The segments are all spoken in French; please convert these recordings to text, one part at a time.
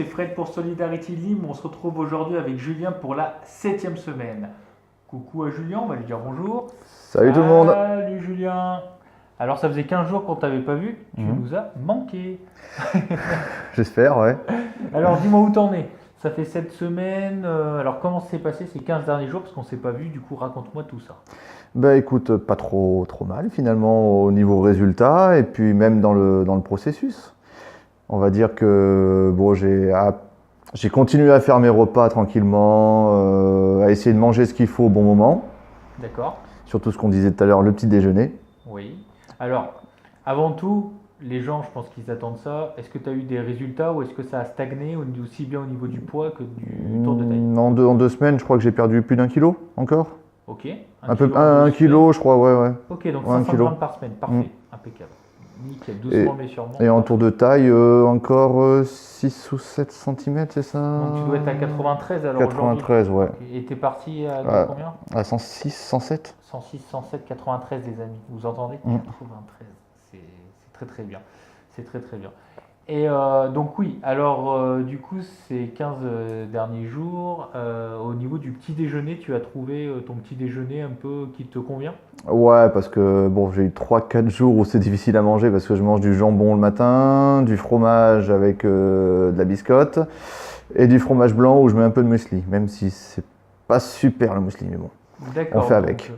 c'est Fred pour Solidarity Libre. On se retrouve aujourd'hui avec Julien pour la 7e semaine. Coucou à Julien, on va lui dire bonjour. Salut tout le monde. Salut Julien. Alors ça faisait 15 jours qu'on t'avait pas vu, tu nous as manqué. J'espère, ouais. Alors dis-moi où t'en es. Ça fait 7 semaines, alors comment s'est passé ces 15 derniers jours parce qu'on s'est pas vu, du coup raconte-moi tout ça. Bah écoute, pas trop mal finalement au niveau résultat et puis même dans le processus. On va dire que bon, j'ai continué à faire mes repas tranquillement, à essayer de manger ce qu'il faut au bon moment. D'accord. Surtout ce qu'on disait tout à l'heure, le petit déjeuner. Oui. Alors, avant tout, les gens, je pense qu'ils attendent ça. Est-ce que tu as eu des résultats ou est-ce que ça a stagné aussi bien au niveau du poids que du tour de taille? En 2 semaines, je crois que j'ai perdu plus d'1 kilo encore. Ok. Un kilo, je crois, ouais. Ok, donc Ouais, 500 grammes par semaine. Parfait. Impeccable. Nickel. Doucement mais sûrement. Et en tour de taille, encore 6 ou 7 cm, c'est ça? Donc tu dois être à 93 alors 93, ouais. Okay. Et t'es parti à combien? À 106, 107. 106, 107, 93 les amis. Vous entendez? 93. C'est très très bien. C'est très très bien. Et donc oui, alors du coup ces 15 derniers jours, au niveau du petit déjeuner, tu as trouvé ton petit déjeuner un peu qui te convient? Ouais, parce que bon, j'ai eu 3-4 jours où c'est difficile à manger parce que je mange du jambon le matin, du fromage avec de la biscotte et du fromage blanc où je mets un peu de muesli, même si c'est pas super le muesli, mais bon, on fait avec.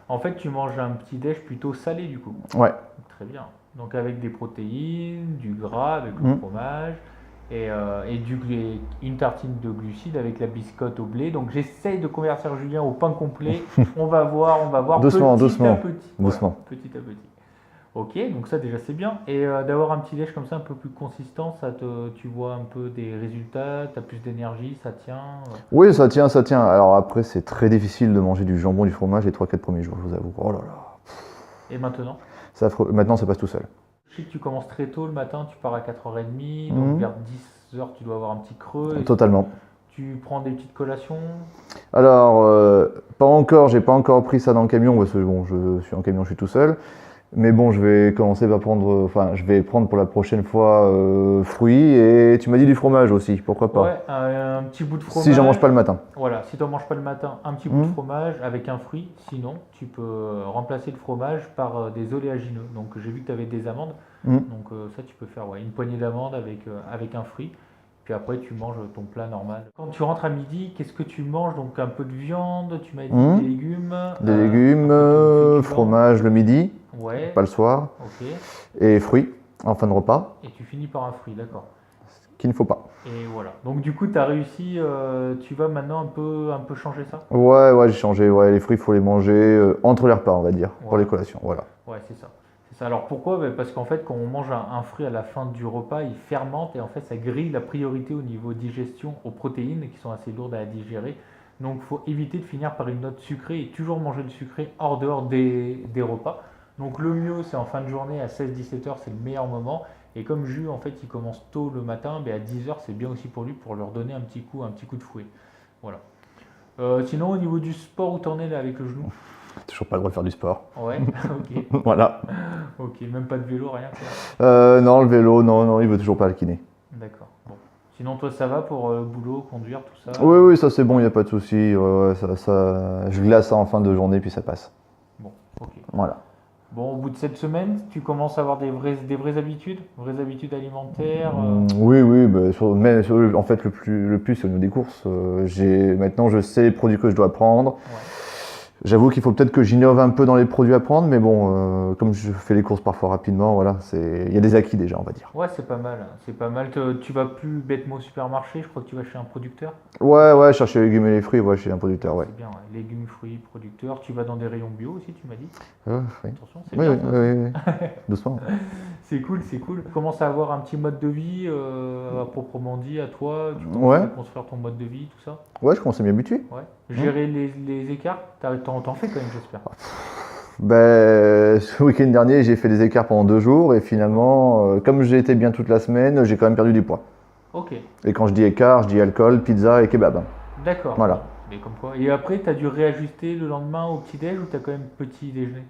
En fait, tu manges un petit déj plutôt salé du coup. Ouais. Très bien. Donc avec des protéines, du gras avec le fromage et une tartine de glucides avec la biscotte au blé. Donc j'essaye de convertir Julien au pain complet. On va voir doucement, petit à petit. Doucement. Voilà, petit à petit. Ok, donc ça déjà c'est bien. Et d'avoir un petit déj comme ça un peu plus consistant, tu vois un peu des résultats, tu as plus d'énergie, ça tient. Oui, ça tient. Alors après, c'est très difficile de manger du jambon, du fromage les 3-4 premiers jours, je vous avoue. Oh là là. Et maintenant? Maintenant, ça passe tout seul. Je sais que tu commences très tôt le matin, tu pars à 4h30, donc vers 10h tu dois avoir un petit creux. Totalement. Tu prends des petites collations? Alors, pas encore, j'ai pas encore pris ça dans le camion parce que bon, je suis en camion, je suis tout seul. Mais bon, je vais commencer par je vais prendre pour la prochaine fois fruits et tu m'as dit du fromage aussi, pourquoi pas? Ouais, un petit bout de fromage. Si j'en mange pas le matin. Voilà, si tu n'en manges pas le matin, un petit bout de fromage avec un fruit. Sinon, tu peux remplacer le fromage par des oléagineux. Donc j'ai vu que tu avais des amandes. Donc ça, tu peux faire une poignée d'amandes avec un fruit. Puis après, tu manges ton plat normal. Quand tu rentres à midi, qu'est-ce que tu manges? Donc un peu de viande, tu m'as dit des légumes. Des légumes, fromage le midi, ouais. Pas le soir. Ok. Et fruits en fin de repas. Et tu finis par un fruit, d'accord. Qu'il ne faut pas. Et voilà. Donc du coup, tu as réussi, tu vas maintenant un peu changer ça? Ouais, j'ai changé. Ouais, les fruits, il faut les manger entre les repas, on va dire, pour les collations. Voilà. Ouais, c'est ça. Alors pourquoi? Parce qu'en fait, quand on mange un fruit à la fin du repas, il fermente et en fait, ça grille la priorité au niveau digestion aux protéines qui sont assez lourdes à digérer. Donc il faut éviter de finir par une note sucrée et toujours manger le sucré dehors des repas. Donc le mieux, c'est en fin de journée à 16-17h, c'est le meilleur moment. Et comme Jus, en fait, il commence tôt le matin, à 10h, c'est bien aussi pour lui pour leur donner un petit coup de fouet. Voilà. Sinon, au niveau du sport, où t'en es là avec le genou? Toujours pas le droit de faire du sport. Ouais, ok. Voilà. Ok, même pas de vélo, rien quoi. Non, le vélo, non, il veut toujours pas le kiné. D'accord. Bon. Sinon, toi, ça va pour le boulot, conduire, tout ça? Oui, ça c'est bon, il n'y a pas de souci. Je glace ça en fin de journée, puis ça passe. Bon, ok. Voilà. Bon, au bout de cette semaine, tu commences à avoir des vraies habitudes alimentaires? Oui, mais en fait, le plus c'est au niveau des courses. Maintenant, je sais les produits que je dois prendre. Ouais. J'avoue qu'il faut peut-être que j'innove un peu dans les produits à prendre, mais bon, comme je fais les courses parfois rapidement, voilà, il y a des acquis déjà, on va dire. Ouais, c'est pas mal. C'est pas mal. Tu vas plus bêtement au supermarché, je crois que tu vas chez un producteur. Ouais, chercher les légumes et les fruits, chez un producteur, ouais. C'est bien, ouais. Légumes, fruits, producteurs. Tu vas dans des rayons bio aussi, tu m'as dit. Oui. Attention, c'est Oui, bien. oui. Doucement. C'est cool. Tu commences à avoir un petit mode de vie, à proprement dit, à toi. Tu commences à construire ton mode de vie, tout ça. Ouais, je commence à m'y habituer. Ouais. Gérer les écarts, t'en fais quand même, j'espère. Ce week-end dernier, j'ai fait des écarts pendant 2 jours et finalement, comme j'ai été bien toute la semaine, j'ai quand même perdu du poids. Ok. Et quand je dis écart, je dis alcool, pizza et kebab. D'accord. Voilà. Mais comme quoi. Et après, tu as dû réajuster le lendemain au petit-déj ou tu as quand même petit déjeuner?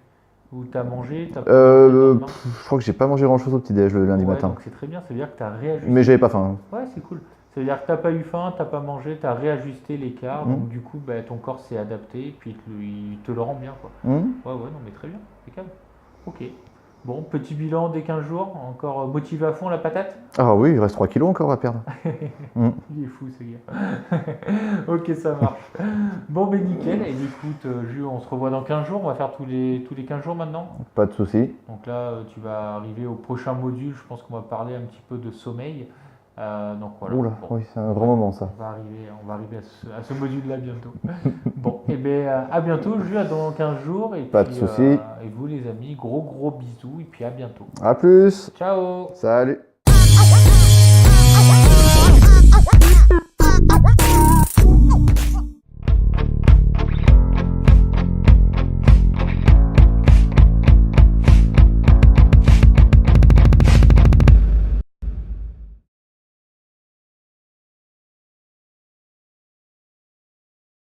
Ou tu as mangé? Je crois que j'ai pas mangé grand-chose au petit-déj le lundi matin. Donc c'est très bien, ça veut dire que tu as réajusté. Mais j'avais pas faim. Ouais, c'est cool. C'est-à-dire que tu n'as pas eu faim, tu n'as pas mangé, tu as réajusté l'écart, Mhm. donc du coup, bah, ton corps s'est adapté, et puis il te le rend bien, quoi. Hmm. Ouais, ouais, non, mais très bien, impeccable. Ok. Bon, petit bilan des 15 jours, encore motivé à fond la patate? Ah oui, il reste 3 kilos encore à perdre. Hmm. Il est fou ce gars. Ok, ça marche. Bon, ben nickel. Et écoute, Jules, on se revoit dans 15 jours. On va faire tous les 15 jours maintenant. Pas de souci. Donc là, tu vas arriver au prochain module. Je pense qu'on va parler un petit peu de sommeil. Donc voilà. Oula, Bon, oui, c'est un grand moment ça. on va arriver à ce module-là bientôt. Bon, et bien à bientôt, Jules, à dans 15 jours. Et Pas de puis, souci. et vous, les amis, gros bisous. Et puis à bientôt. À plus. Ciao! Salut.